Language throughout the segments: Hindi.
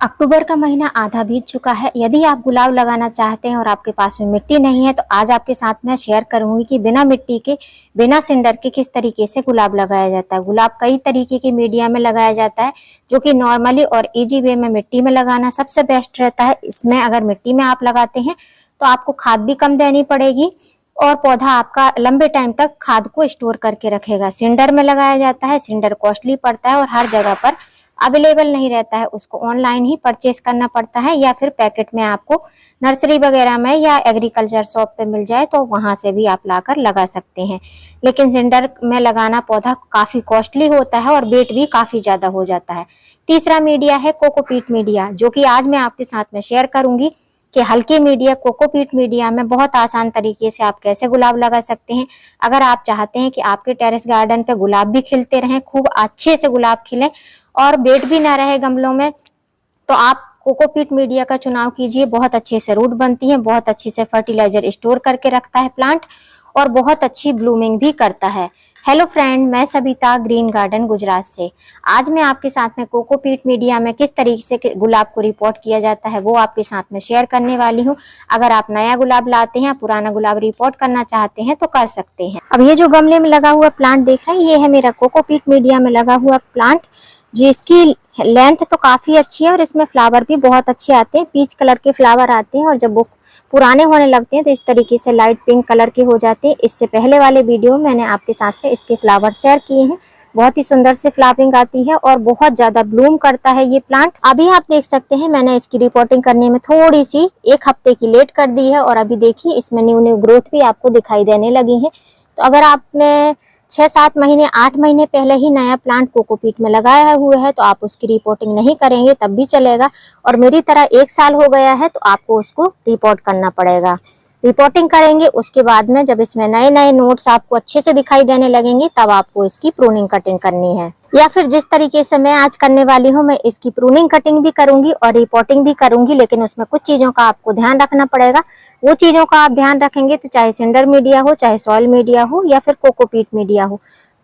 अक्टूबर का महीना आधा बीत चुका है। यदि आप गुलाब लगाना चाहते हैं और आपके पास में मिट्टी नहीं है तो आज आपके साथ मैं शेयर करूंगी कि बिना मिट्टी के, बिना सिंडर के किस तरीके से गुलाब लगाया जाता है। गुलाब कई तरीके के मीडिया में लगाया जाता है, जो कि नॉर्मली और इजी वे में मिट्टी में लगाना सबसे बेस्ट रहता है। इसमें अगर मिट्टी में आप लगाते हैं तो आपको खाद भी कम देनी पड़ेगी और पौधा आपका लंबे टाइम तक खाद को स्टोर करके रखेगा। सिंडर में लगाया जाता है, सिंडर कॉस्टली पड़ता है और हर जगह पर अवेलेबल नहीं रहता है, उसको ऑनलाइन ही परचेस करना पड़ता है या फिर पैकेट में आपको नर्सरी वगैरह में या एग्रीकल्चर शॉप पे मिल जाए तो वहां से भी आप लाकर लगा सकते हैं। लेकिन सिंडर में लगाना पौधा काफी कॉस्टली होता है और वेट भी काफी ज्यादा हो जाता है। तीसरा मीडिया है कोकोपीट मीडिया, जो कि आज मैं आपके साथ में शेयर करूंगी कि हल्के मीडिया कोकोपीट मीडिया में बहुत आसान तरीके से आप कैसे गुलाब लगा सकते हैं। अगर आप चाहते हैं कि आपके टेरेस गार्डन पे गुलाब भी खिलते रहें, खूब अच्छे से गुलाब खिलें और बेड भी ना रहे गमलों में, तो आप कोकोपीट मीडिया का चुनाव कीजिए। बहुत अच्छे से रूट बनती है, बहुत अच्छे से फर्टिलाइजर स्टोर करके रखता है प्लांट और बहुत अच्छी ब्लूमिंग भी करता है। हेलो फ्रेंड, मैं सबिता ग्रीन गार्डन गुजरात से। आज मैं आपके साथ में कोकोपीट मीडिया में किस तरीके से गुलाब को रिपोर्ट किया जाता है वो आपके साथ में शेयर करने वाली हूँ। अगर आप नया गुलाब लाते हैं, पुराना गुलाब रिपोर्ट करना चाहते हैं तो कर सकते हैं। अब ये जो गमले में लगा हुआ प्लांट देख रहे हैं, ये है मेरा कोकोपीट मीडिया में लगा हुआ प्लांट, जिसकी लेंथ तो काफी अच्छी है और इसमें फ्लावर भी बहुत अच्छे आते हैं। पीच कलर के फ्लावर आते हैं और जब वो पुराने होने लगते हैं तो इस तरीके से लाइट पिंक कलर के हो जाते हैं। इससे पहले वाले वीडियो में मैंने आपके साथ में इसके फ्लावर शेयर किए हैं। बहुत ही सुंदर से फ्लावरिंग आती है और बहुत ज्यादा ब्लूम करता है ये प्लांट। अभी आप देख सकते हैं मैंने इसकी रिपोर्टिंग करने में थोड़ी सी 1 हफ्ते की लेट कर दी है और अभी देखिए इसमें न्यू ग्रोथ भी आपको दिखाई देने लगी है। तो अगर आपने 6-7 महीने 8 महीने पहले ही नया प्लांट कोकोपीट में लगाया हुआ है तो आप उसकी रिपोर्टिंग नहीं करेंगे तब भी चलेगा, और मेरी तरह 1 साल हो गया है तो आपको उसको रिपोर्ट करना पड़ेगा। रिपोर्टिंग करेंगे, उसके बाद में जब इसमें नए नए नोट्स आपको अच्छे से दिखाई देने लगेंगे तब आपको इसकी प्रूनिंग कटिंग करनी है, या फिर जिस तरीके से मैं आज करने वाली हूँ मैं इसकी प्रूनिंग कटिंग भी करूंगी और रिपोर्टिंग भी करूंगी। लेकिन उसमें कुछ चीजों का आपको ध्यान रखना पड़ेगा। वो चीजों का आप ध्यान रखेंगे तो चाहे सिंडर मीडिया हो, चाहे सॉइल मीडिया हो या फिर कोकोपीट मीडिया हो,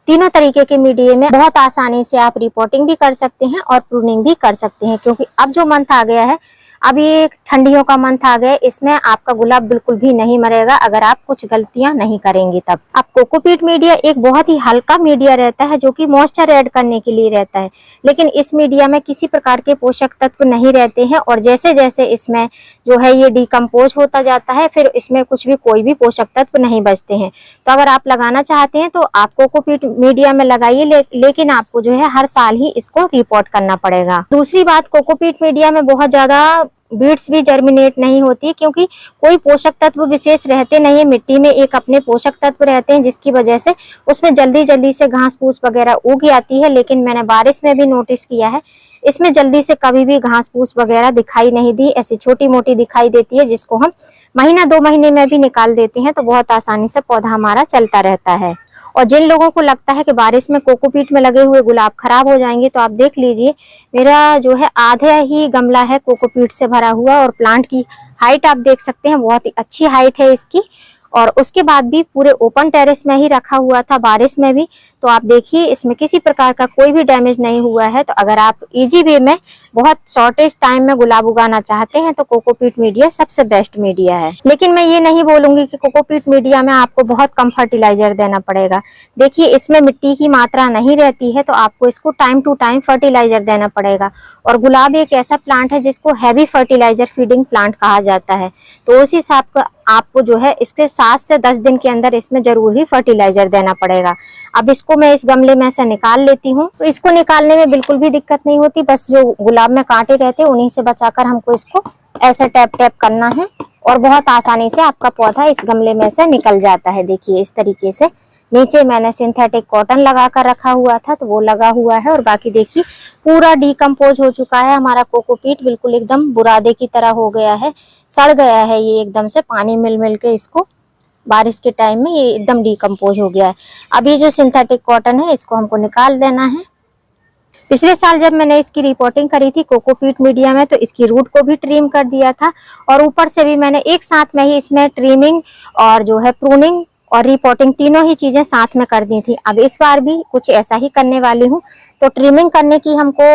तीनों तरीके के मीडिया में बहुत आसानी से आप रिपोर्टिंग भी कर सकते हैं और प्रूनिंग भी कर सकते हैं। क्योंकि अब जो मंथ आ गया है, अब ये ठंडियों का मंथ आ गया, इसमें आपका गुलाब बिल्कुल भी नहीं मरेगा अगर आप कुछ गलतियां नहीं करेंगे तब। अब कोकोपीट मीडिया एक बहुत ही हल्का मीडिया रहता है जो कि मॉइस्चर ऐड करने के लिए रहता है, लेकिन इस मीडिया में किसी प्रकार के पोषक तत्व नहीं रहते हैं और जैसे जैसे इसमें जो है ये डिकम्पोज होता जाता है फिर इसमें कुछ भी कोई भी पोषक तत्व नहीं बचते हैं। तो अगर आप लगाना चाहते हैं तो आप कोकोपीट मीडिया में लगाइए, लेकिन आपको जो है हर साल ही इसको रिपोर्ट करना पड़ेगा। दूसरी बात, कोकोपीट मीडिया में बहुत ज्यादा बीड्स भी जर्मिनेट नहीं होती क्योंकि कोई पोषक तत्व विशेष रहते नहीं है। मिट्टी में एक अपने पोषक तत्व रहते हैं जिसकी वजह से उसमें जल्दी जल्दी से घास फूस वगैरह उग आती है। लेकिन मैंने बारिश में भी नोटिस किया है इसमें जल्दी से कभी भी घास फूस वगैरह दिखाई नहीं दी, ऐसी छोटी मोटी दिखाई देती है जिसको हम महीना 2 महीने में भी निकाल देते हैं तो बहुत आसानी से पौधा हमारा चलता रहता है। और जिन लोगों को लगता है कि बारिश में कोकोपीट में लगे हुए गुलाब खराब हो जाएंगे तो आप देख लीजिए मेरा जो है आधा ही गमला है कोकोपीट से भरा हुआ और प्लांट की हाइट आप देख सकते हैं, बहुत ही अच्छी हाइट है इसकी। और उसके बाद भी पूरे ओपन टेरेस में ही रखा हुआ था बारिश में भी, तो आप देखिए इसमें किसी प्रकार का कोई भी डैमेज नहीं हुआ है। तो अगर आप इजी वे में बहुत शॉर्टेज टाइम में गुलाब उगाना चाहते हैं तो कोकोपीट मीडिया सबसे बेस्ट मीडिया है। लेकिन मैं ये नहीं बोलूंगी कि कोकोपीट मीडिया में आपको बहुत कम फर्टिलाइजर देना पड़ेगा। देखिए इसमें मिट्टी की मात्रा नहीं रहती है तो आपको इसको टाइम टू टाइम फर्टिलाइजर देना पड़ेगा। और गुलाब एक ऐसा प्लांट है जिसको हैवी फर्टिलाइजर फीडिंग प्लांट कहा जाता है, तो उस हिसाब का आपको जो है इसके 7 से 10 दिन के अंदर इसमें जरूर ही फर्टिलाइजर देना पड़ेगा। अब इसको मैं इस गमले में से निकाल लेती हूँ, तो इसको निकालने में बिल्कुल भी दिक्कत नहीं होती। बस जो गुलाब में कांटे रहते हैं उन्हीं से बचाकर हमको इसको ऐसे टैप टैप करना है और बहुत आसानी से आपका पौधा इस गमले में से निकल जाता है। देखिए इस तरीके से नीचे मैंने सिंथेटिक कॉटन लगा कर रखा हुआ था तो वो लगा हुआ है और बाकी देखिए पूरा डिकम्पोज हो चुका है हमारा कोकोपीट, बिल्कुल एकदम बुरादे की तरह हो गया है, सड़ गया है ये एकदम से, पानी मिल मिल के इसको बारिश के टाइम में ये एकदम डिकम्पोज हो गया है। अभी जो सिंथेटिक कॉटन है इसको हमको निकाल देना है। पिछले साल जब मैंने इसकी रिपोर्टिंग करी थी कोकोपीट मीडिया में तो इसकी रूट को भी ट्रिम कर दिया था और ऊपर से भी मैंने एक साथ में ही इसमें ट्रिमिंग और जो है प्रूनिंग और रिपोर्टिंग तीनों ही चीजें साथ में कर दी थी। अब इस बार भी कुछ ऐसा ही करने वाली हूँ। तो ट्रिमिंग करने की हमको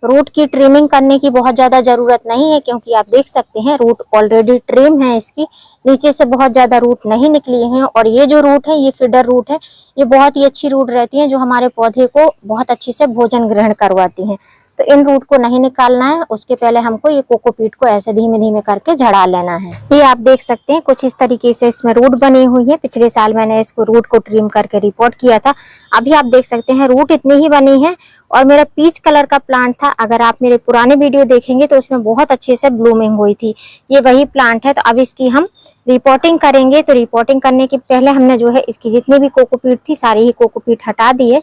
रूट की ट्रिमिंग करने की बहुत ज़्यादा ज़रूरत नहीं है, क्योंकि आप देख सकते हैं रूट ऑलरेडी ट्रिम है, इसकी नीचे से बहुत ज़्यादा रूट नहीं निकली हैं। और ये जो रूट है ये फीडर रूट है, ये बहुत ही अच्छी रूट रहती है जो हमारे पौधे को बहुत अच्छे से भोजन ग्रहण करवाती हैं। तो इन रूट को नहीं निकालना है, उसके पहले हमको ये कोकोपीट को ऐसे धीमे धीमे करके झड़ा लेना है। ये आप देख सकते हैं कुछ इस तरीके से इसमें रूट बनी हुई है। पिछले साल मैंने इसको रूट को ट्रिम करके रिपोर्ट किया था। अभी आप देख सकते हैं रूट इतनी ही बनी है। और मेरा पीच कलर का प्लांट था, अगर आप मेरे पुराने वीडियो देखेंगे तो उसमें बहुत अच्छे से ब्लूमिंग हुई थी। ये वही प्लांट है। तो अब इसकी हम रिपोर्टिंग करेंगे। तो रिपोर्टिंग करने के पहले हमने जो है इसकी जितनी भी कोकोपीट थी सारी ही कोकोपीट हटा दी है।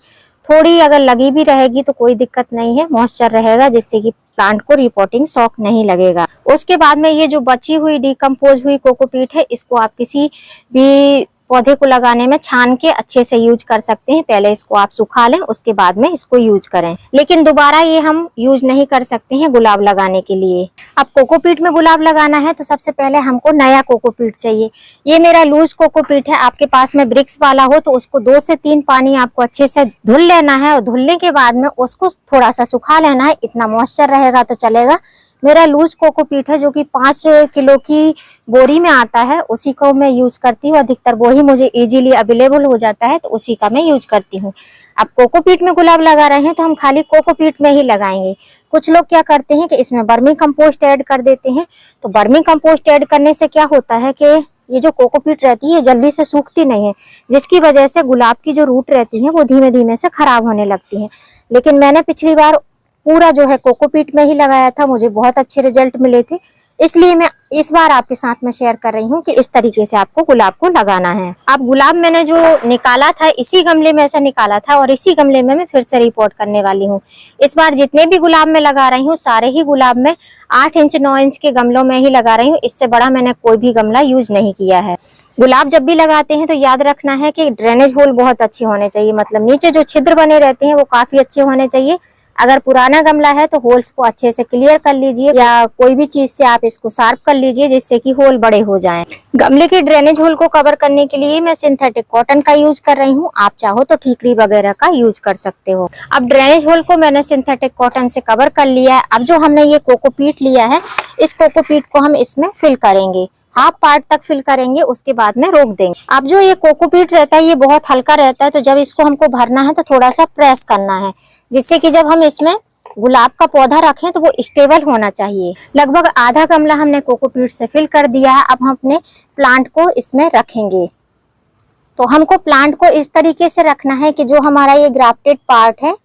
थोड़ी अगर लगी भी रहेगी तो कोई दिक्कत नहीं है, मॉइस्चर रहेगा जिससे कि प्लांट को रिपोर्टिंग शॉक नहीं लगेगा। उसके बाद में ये जो बची हुई डिकम्पोज हुई कोकोपीट है इसको आप किसी भी पौधे को लगाने में छान के अच्छे से यूज कर सकते हैं। पहले इसको आप सुखा लें, उसके बाद में इसको यूज करें, लेकिन दोबारा ये हम यूज नहीं कर सकते हैं गुलाब लगाने के लिए। अब कोकोपीट में गुलाब लगाना है तो सबसे पहले हमको नया कोकोपीट चाहिए। ये मेरा लूज कोकोपीट है। आपके पास में ब्रिक्स वाला हो तो उसको 2 से 3 पानी आपको अच्छे से धुल लेना है और धुलने के बाद में उसको थोड़ा सा सुखा लेना है। इतना मॉइस्चर रहेगा तो चलेगा। मेरा लूज कोकोपीट है जो कि 5 किलो की बोरी में आता है, उसी को मैं यूज करती हूँ। अधिकतर वो ही मुझे इजीली अवेलेबल हो जाता है तो उसी का मैं यूज करती हूँ। अब कोकोपीट में गुलाब लगा रहे हैं तो हम खाली कोकोपीट में ही लगाएंगे। कुछ लोग क्या करते हैं कि इसमें वर्मी कंपोस्ट ऐड कर देते हैं। तो वर्मी कंपोस्ट ऐड करने से क्या होता है कि ये जो कोकोपीट रहती है जल्दी से सूखती नहीं है, जिसकी वजह से गुलाब की जो रूट रहती है वो धीमे धीमे से खराब होने लगती है। लेकिन मैंने पिछली बार पूरा जो है कोकोपीट में ही लगाया था, मुझे बहुत अच्छे रिजल्ट मिले थे। इसलिए मैं इस बार आपके साथ में शेयर कर रही हूँ कि इस तरीके से आपको गुलाब को लगाना है। अब गुलाब मैंने जो निकाला था इसी गमले में से निकाला था और इसी गमले में मैं फिर से रिपोर्ट करने वाली हूँ। इस बार जितने भी गुलाब मैं लगा रही हूँ सारे ही गुलाब में 8 इंच 9 इंच के गमलों में ही लगा रही हूँ। इससे बड़ा मैंने कोई भी गमला यूज नहीं किया है। गुलाब जब भी लगाते हैं तो याद रखना है कि ड्रेनेज होल बहुत अच्छे होने चाहिए, मतलब नीचे जो छिद्र बने रहते हैं वो काफी अच्छे होने चाहिए। अगर पुराना गमला है तो होल्स को अच्छे से क्लियर कर लीजिए या कोई भी चीज से आप इसको शार्प कर लीजिए जिससे कि होल बड़े हो जाएं। गमले के ड्रेनेज होल को कवर करने के लिए मैं सिंथेटिक कॉटन का यूज कर रही हूँ। आप चाहो तो ठीकरी वगैरह का यूज कर सकते हो। अब ड्रेनेज होल को मैंने सिंथेटिक कॉटन से कवर कर लिया है। अब जो हमने ये कोकोपीट लिया है इस कोकोपीट को हम इसमें फिल करेंगे, हाफ पार्ट तक फिल करेंगे, उसके बाद में रोक देंगे। अब जो ये कोकोपीट रहता है ये बहुत हल्का रहता है, तो जब इसको हमको भरना है तो थोड़ा सा प्रेस करना है, जिससे कि जब हम इसमें गुलाब का पौधा रखें तो वो स्टेबल होना चाहिए। लगभग आधा गमला हमने कोकोपीट से फिल कर दिया है। अब हम अपने प्लांट को इसमें रखेंगे। तो हमको प्लांट को इस तरीके से रखना है कि जो हमारा ये ग्राफ्टेड पार्ट है,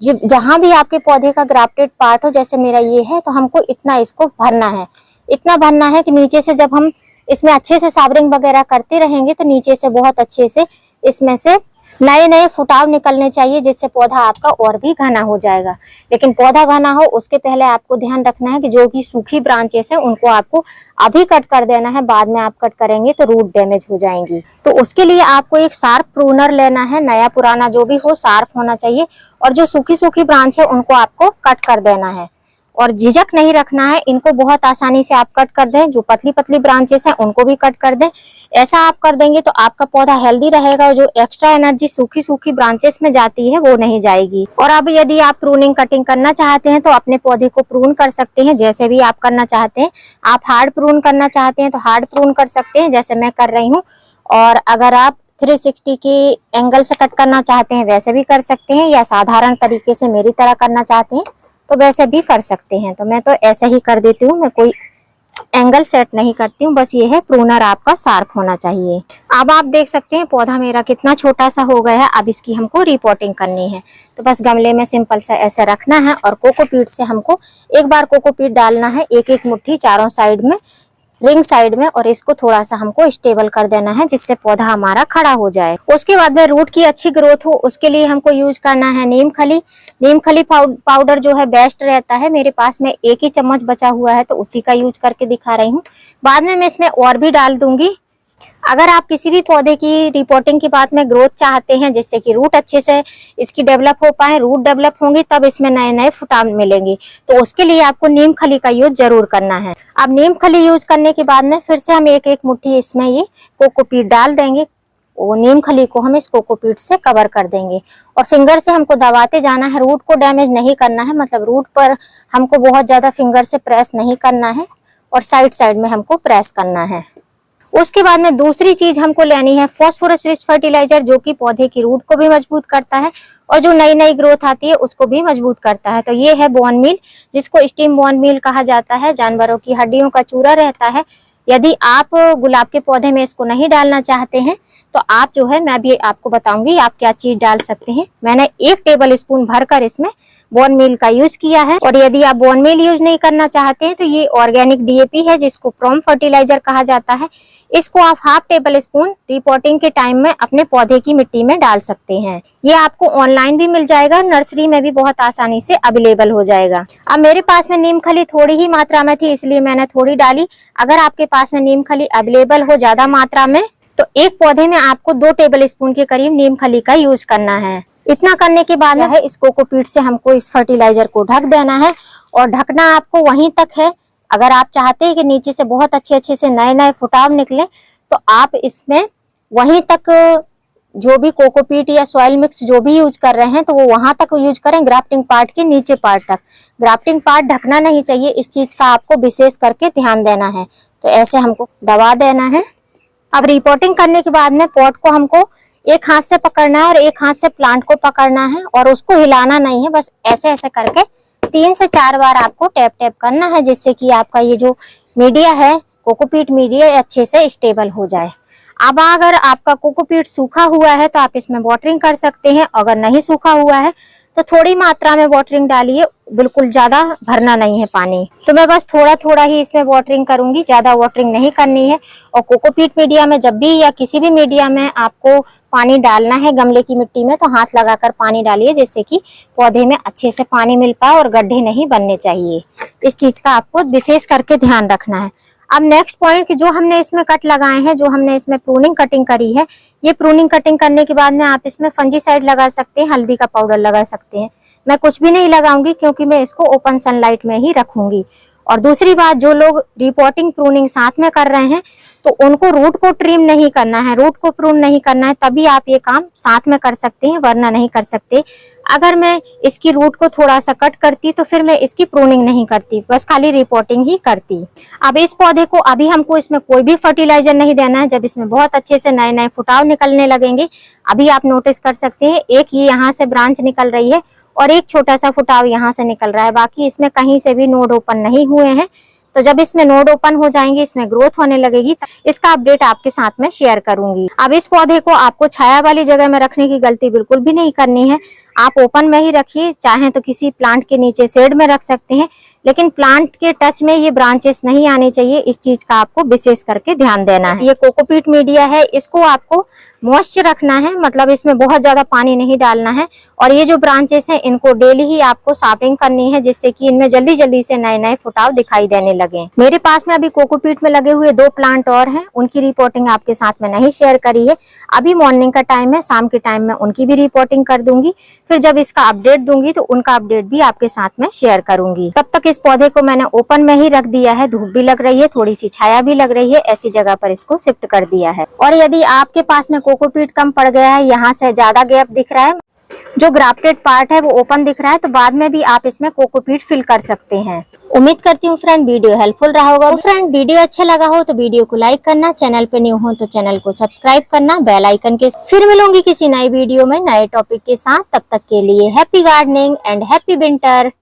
जहां भी आपके पौधे का ग्राफ्टेड पार्ट हो, जैसे मेरा ये है, तो हमको इतना इसको भरना है। इतना भरना है कि नीचे से जब हम इसमें अच्छे से साबरिंग वगैरह करते रहेंगे तो नीचे से बहुत अच्छे से इसमें से नए नए फुटाव निकलने चाहिए, जिससे पौधा आपका और भी घना हो जाएगा। लेकिन पौधा घना हो उसके पहले आपको ध्यान रखना है कि जो कि सूखी ब्रांचेस हैं उनको आपको अभी कट कर देना है, बाद में आप कट करेंगे तो रूट डैमेज हो जाएंगी। तो उसके लिए आपको एक शार्प प्रूनर लेना है, नया पुराना जो भी हो शार्प होना चाहिए, और जो सूखी सूखी ब्रांच है उनको आपको कट कर देना है और झिझक नहीं रखना है। इनको बहुत आसानी से आप कट कर दें। जो पतली पतली ब्रांचेस हैं उनको भी कट कर दें। ऐसा आप कर देंगे तो आपका पौधा हेल्दी रहेगा और जो एक्स्ट्रा एनर्जी सूखी सूखी ब्रांचेस में जाती है वो नहीं जाएगी। और अब यदि आप प्रूनिंग कटिंग करना चाहते हैं तो अपने पौधे को प्रून कर सकते हैं, जैसे भी आप करना चाहते हैं। आप हार्ड प्रून करना चाहते हैं तो हार्ड प्रून कर सकते हैं, जैसे मैं कर रही हूँ। और अगर आप 360 के एंगल से कट करना चाहते हैं वैसे भी कर सकते हैं, या साधारण तरीके से मेरी तरह करना चाहते हैं तो वैसे भी कर सकते हैं। तो मैं तो ऐसे ही कर देती हूँ, मैं कोई एंगल सेट नहीं करती हूँ। बस ये है प्रूनर आपका शार्प होना चाहिए। अब आप देख सकते हैं पौधा मेरा कितना छोटा सा हो गया है। अब इसकी हमको रिपोर्टिंग करनी है। तो बस गमले में सिंपल सा ऐसे रखना है और कोकोपीट से हमको एक बार कोकोपीट डालना है, एक एक मुट्ठी चारों साइड में, रिंग साइड में, और इसको थोड़ा सा हमको स्टेबल कर देना है जिससे पौधा हमारा खड़ा हो जाए। उसके बाद में रूट की अच्छी ग्रोथ हो उसके लिए हमको यूज करना है नीम खली। नीम खली पाउडर जो है बेस्ट रहता है। मेरे पास में 1 ही चम्मच बचा हुआ है तो उसी का यूज करके दिखा रही हूँ। बाद में मैं इसमें और भी डाल दूंगी। अगर आप किसी भी पौधे की रिपोर्टिंग के बाद में ग्रोथ चाहते हैं जिससे कि रूट अच्छे से इसकी डेवलप हो पाए, रूट डेवलप होंगी तब इसमें नए नए फुटाव मिलेंगे, तो उसके लिए आपको नीम खली का यूज जरूर करना है। अब नीम खली यूज करने के बाद में फिर से हम एक एक मुट्ठी इसमें ये कोकोपीट डाल देंगे। वो नीम खली को हम इस कोकोपीट से कवर कर देंगे और फिंगर से हमको दबाते जाना है। रूट को डैमेज नहीं करना है, मतलब रूट पर हमको बहुत ज्यादा फिंगर से प्रेस नहीं करना है और साइड साइड में हमको प्रेस करना है। उसके बाद में दूसरी चीज हमको लेनी है फास्फोरस रिच फर्टिलाइजर, जो कि पौधे की रूट को भी मजबूत करता है और जो नई नई ग्रोथ आती है उसको भी मजबूत करता है। तो ये है बोन मील, जिसको स्टीम बोन मील कहा जाता है। जानवरों की हड्डियों का चूरा रहता है। यदि आप गुलाब के पौधे में इसको नहीं डालना चाहते हैं तो आप जो है, मैं भी आपको बताऊंगी आप क्या चीज डाल सकते हैं। मैंने 1 टेबल स्पून भरकर इसमें बोन मील का यूज किया है। और यदि आप बोन मील यूज नहीं करना चाहते हैं तो ये ऑर्गेनिक डीएपी है, जिसको प्रोम फर्टिलाइजर कहा जाता है। इसको आप 1/2 टेबल स्पून रिपोर्टिंग के टाइम में अपने पौधे की मिट्टी में डाल सकते हैं। ये आपको ऑनलाइन भी मिल जाएगा, नर्सरी में भी बहुत आसानी से अवेलेबल हो जाएगा। अब मेरे पास में नीम खली थोड़ी ही मात्रा में थी, इसलिए मैंने थोड़ी डाली। अगर आपके पास में नीम खली अवेलेबल हो ज्यादा मात्रा में तो एक पौधे में आपको 2 टेबल स्पून के करीब नीम खली का यूज करना है। इतना करने के बाद है इस कोकोपीट से हमको इस फर्टिलाइजर को ढक देना है और ढकना आपको वहीं तक है। अगर आप चाहते हैं कि नीचे से बहुत अच्छे से नए नए फुटाव निकले तो आप इसमें वहीं तक जो भी कोकोपीट या सॉइल मिक्स जो भी यूज कर रहे हैं तो वो वहां तक यूज करें, ग्राफ्टिंग पार्ट के नीचे पार्ट तक। ग्राफ्टिंग पार्ट ढकना नहीं चाहिए, इस चीज का आपको विशेष करके ध्यान देना है। तो ऐसे हमको दबा देना है। अब रिपोर्टिंग करने के बाद में पॉट को हमको एक हाथ से पकड़ना है और एक हाथ से प्लांट को पकड़ना है और उसको हिलाना नहीं है। बस ऐसे ऐसे करके 3 से 4 बार आपको टैप टैप करना है, जिससे कि आपका ये जो मीडिया है, कोकोपीट मीडिया, अच्छे से स्टेबल हो जाए। अब अगर आपका कोकोपीट सूखा हुआ है तो आप इसमें वाटरिंग कर सकते हैं। अगर नहीं सूखा हुआ है तो थोड़ी मात्रा में वाटरिंग डालिए, बिल्कुल ज्यादा भरना नहीं है पानी। तो मैं बस थोड़ा थोड़ा ही इसमें वाटरिंग करूंगी, ज्यादा वाटरिंग नहीं करनी है। और कोकोपीट मीडिया में जब भी या किसी भी मीडिया में आपको पानी डालना है गमले की मिट्टी में, तो हाथ लगाकर पानी डालिए, जिससे कि पौधे में अच्छे से पानी मिल पाए और गड्ढे नहीं बनने चाहिए। इस चीज का आपको विशेष करके ध्यान रखना है। अब नेक्स्ट पॉइंट कि जो हमने इसमें कट लगाए हैं, जो हमने इसमें प्रूनिंग कटिंग करी है, ये प्रूनिंग कटिंग करने के बाद में आप इसमें फंजीसाइड लगा सकते हैं, हल्दी का पाउडर लगा सकते हैं। मैं कुछ भी नहीं लगाऊंगी क्योंकि मैं इसको ओपन सनलाइट में ही रखूंगी। और दूसरी बात, जो लोग रिपोर्टिंग प्रूनिंग साथ में कर रहे हैं तो उनको रूट को ट्रिम नहीं करना है, रूट को प्रून नहीं करना है, तभी आप ये काम साथ में कर सकते हैं, वरना नहीं कर सकते। अगर मैं इसकी रूट को थोड़ा सा कट करती तो फिर मैं इसकी प्रूनिंग नहीं करती, बस खाली रिपोर्टिंग ही करती। अब इस पौधे को अभी हमको इसमें कोई भी फर्टिलाइजर नहीं देना है। जब इसमें बहुत अच्छे से नए नए फुटाव निकलने लगेंगे, अभी आप नोटिस कर सकते हैं एक ये यहाँ से ब्रांच निकल रही है और एक छोटा सा फुटाव यहाँ से निकल रहा है, बाकी इसमें कहीं से भी नोड ओपन नहीं हुए हैं। तो जब इसमें नोड ओपन हो जाएंगे, इसमें ग्रोथ होने लगेगी, इसका अपडेट आपके साथ में शेयर करूंगी। अब इस पौधे को आपको छाया वाली जगह में रखने की गलती बिल्कुल भी नहीं करनी है। आप ओपन में ही रखिए, चाहे तो किसी प्लांट के नीचे शेड में रख सकते हैं, लेकिन प्लांट के टच में ये ब्रांचेस नहीं आनी चाहिए। इस चीज का आपको विशेष करके ध्यान देना है। ये कोकोपीट मीडिया है, इसको आपको मॉइस्चर रखना है, मतलब इसमें बहुत ज्यादा पानी नहीं डालना है। और ये जो ब्रांचेस हैं, इनको डेली ही आपको साफिंग करनी है, जिससे कि इनमें जल्दी जल्दी से नए नए फुटाव दिखाई देने लगे। मेरे पास में अभी कोकोपीट में लगे हुए 2 प्लांट और हैं, उनकी रिपोर्टिंग आपके साथ में नहीं शेयर करी है। अभी मॉर्निंग का टाइम है, शाम के टाइम में उनकी भी रिपोर्टिंग कर दूंगी। फिर जब इसका अपडेट दूंगी तो उनका अपडेट भी आपके साथ में शेयर करूंगी। तब तक इस पौधे को मैंने ओपन में ही रख दिया है, धूप भी लग रही है, थोड़ी सी छाया भी लग रही है, ऐसी जगह पर इसको शिफ्ट कर दिया है। और यदि आपके पास में कोकोपीट कम पड़ गया है, यहाँ से ज्यादा गैप दिख रहा है, जो ग्राफ्टेड पार्ट है वो ओपन दिख रहा है, तो बाद में भी आप इसमें कोकोपीट फिल कर सकते हैं। उम्मीद करती हूँ फ्रेंड वीडियो हेल्पफुल रहा होगा। तो फ्रेंड वीडियो अच्छा लगा हो तो वीडियो को लाइक करना, चैनल पे न्यू हो तो चैनल को सब्सक्राइब करना, बेल आइकन के। फिर मिलूंगी किसी नई वीडियो में नए टॉपिक के साथ। तब तक के लिए happy gardening and happy winter.